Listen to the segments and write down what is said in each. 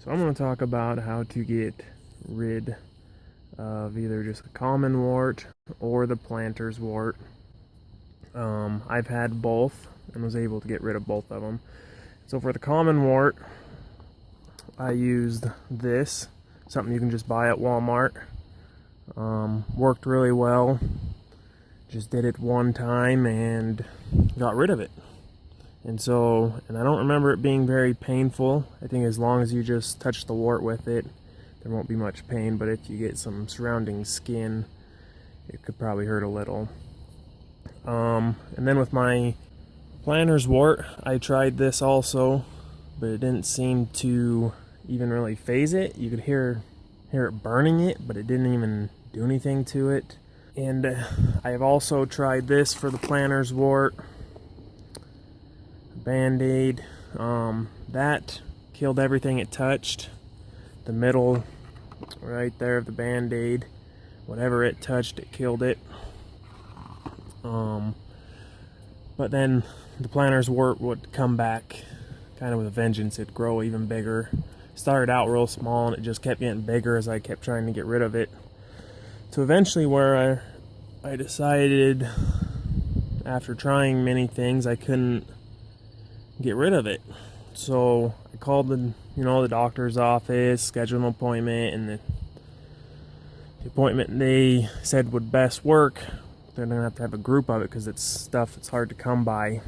So I'm going to talk about how to get rid of either just the common wart or the plantar's wart. I've had both and was able to get rid of both of them. So for the common wart, I used this, something you can just buy at Walmart. Worked really well. Just did it one time and got rid of it. And I don't remember it being very painful. I think as long as you just touch the wart with it, there won't be much pain, but if you get some surrounding skin, it could probably hurt a little. And then with my plantar's wart, I tried this also, but it didn't seem to even really phase it. You could hear it burning it, but it didn't even do anything to it. And I've also tried this for the plantar's wart. Band-Aid. That killed everything it touched. The middle right there of the Band-Aid, whatever it touched, it killed it. But then the plantar's wart would come back kind of with a vengeance. It'd grow even bigger. Started out real small and it just kept getting bigger as I kept trying to get rid of it. So eventually where I decided, after trying many things, I couldn't get rid of it. So I called the doctor's office, scheduled an appointment, and the appointment they said would best work, they're gonna have a group of it because it's stuff that's hard to come by.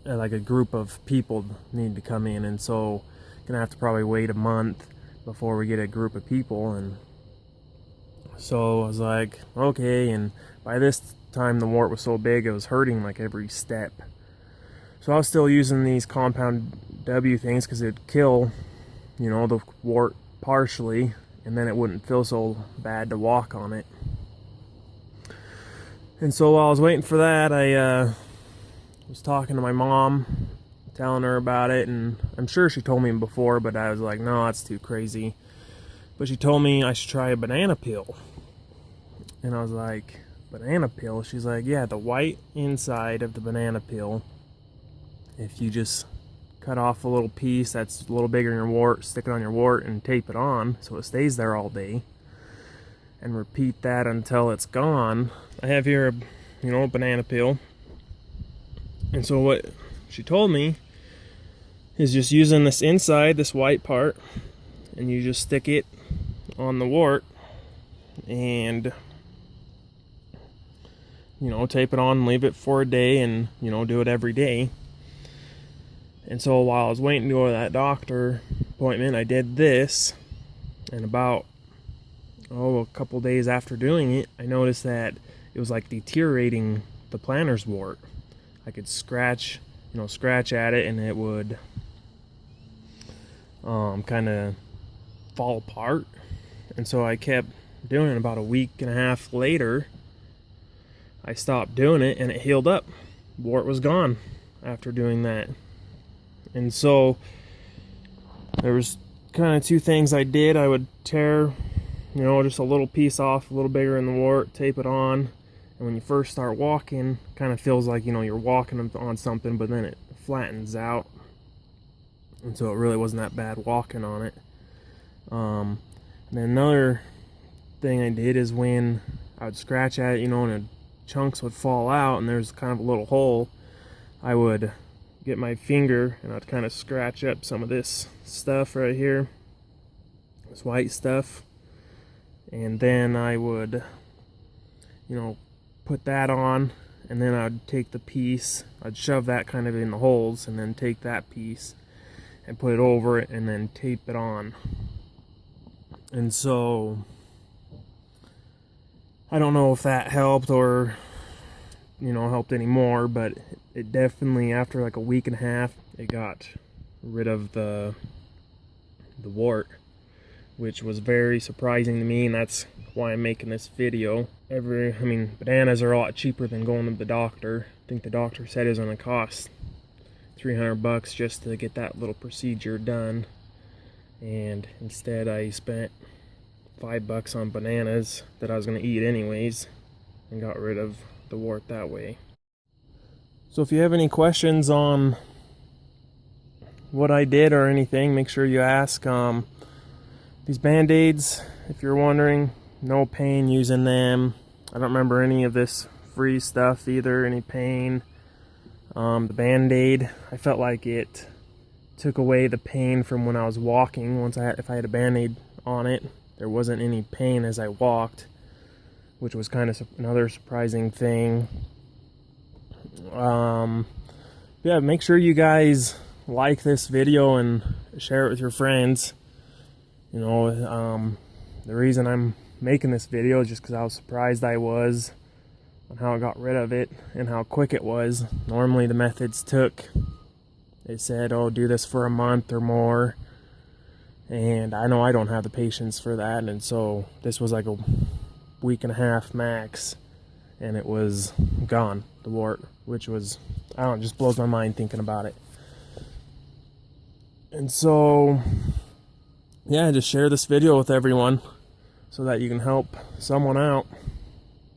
And like a group of people need to come in, and so gonna have to probably wait a month before we get a group of people. And so I was like, okay. And by this time the wart was so big it was hurting like every step. So I was still using these compound W things because it'd kill, the wart partially, and then it wouldn't feel so bad to walk on it. And so while I was waiting for that, I was talking to my mom, telling her about it, and I'm sure she told me before, but I was like, no, that's too crazy. But she told me I should try a banana peel. And I was like, banana peel? She's like, yeah, the white inside of the banana peel, if you just cut off a little piece that's a little bigger than your wart, stick it on your wart and tape it on so it stays there all day, and repeat that until it's gone. I have here a banana peel. And so what she told me is just using this inside, this white part, and you just stick it on the wart and tape it on, leave it for a day, and do it every day. And so while I was waiting to go to that doctor appointment, I did this, and about a couple days after doing it, I noticed that it was like deteriorating the plantar's wart. I could scratch at it and it would kind of fall apart. And so I kept doing it. About a week and a half later, I stopped doing it and it healed up. Wart was gone after doing that. And so there was kind of two things I did. I would tear, just a little piece off, a little bigger in the wart, tape it on. And when you first start walking, kind of feels like, you're walking on something, but then it flattens out. And so it really wasn't that bad walking on it. And then another thing I did is when I would scratch at it, and the chunks would fall out and there's kind of a little hole, I would get my finger and I'd kind of scratch up some of this stuff right here, this white stuff, and then I would put that on, and then I'd take the piece, I'd shove that kind of in the holes, and then take that piece and put it over it and then tape it on. And so I don't know if that helped or helped anymore, but it definitely, after like a week and a half, it got rid of the wart, which was very surprising to me, and that's why I'm making this video. Bananas are a lot cheaper than going to the doctor. I think the doctor said it was going to cost $300 just to get that little procedure done, and instead I spent $5 on bananas that I was going to eat anyways and got rid of the wart that way. So if you have any questions on what I did or anything, make sure you ask. These Band-Aids, if you're wondering, no pain using them. I don't remember any of this free stuff either, any pain. The Band-Aid, I felt like it took away the pain from when I was walking. If I had a Band-Aid on it, there wasn't any pain as I walked, which was kind of another surprising thing. Yeah, make sure you guys like this video and share it with your friends. You know, the reason I'm making this video is just because how surprised I was on how I got rid of it and how quick it was. Normally the methods they said, oh, do this for a month or more, and I know I don't have the patience for that, and so this was like a week and a half max, and it was gone, the wart, which was, I don't know, it just blows my mind thinking about it. And so, yeah, just share this video with everyone so that you can help someone out.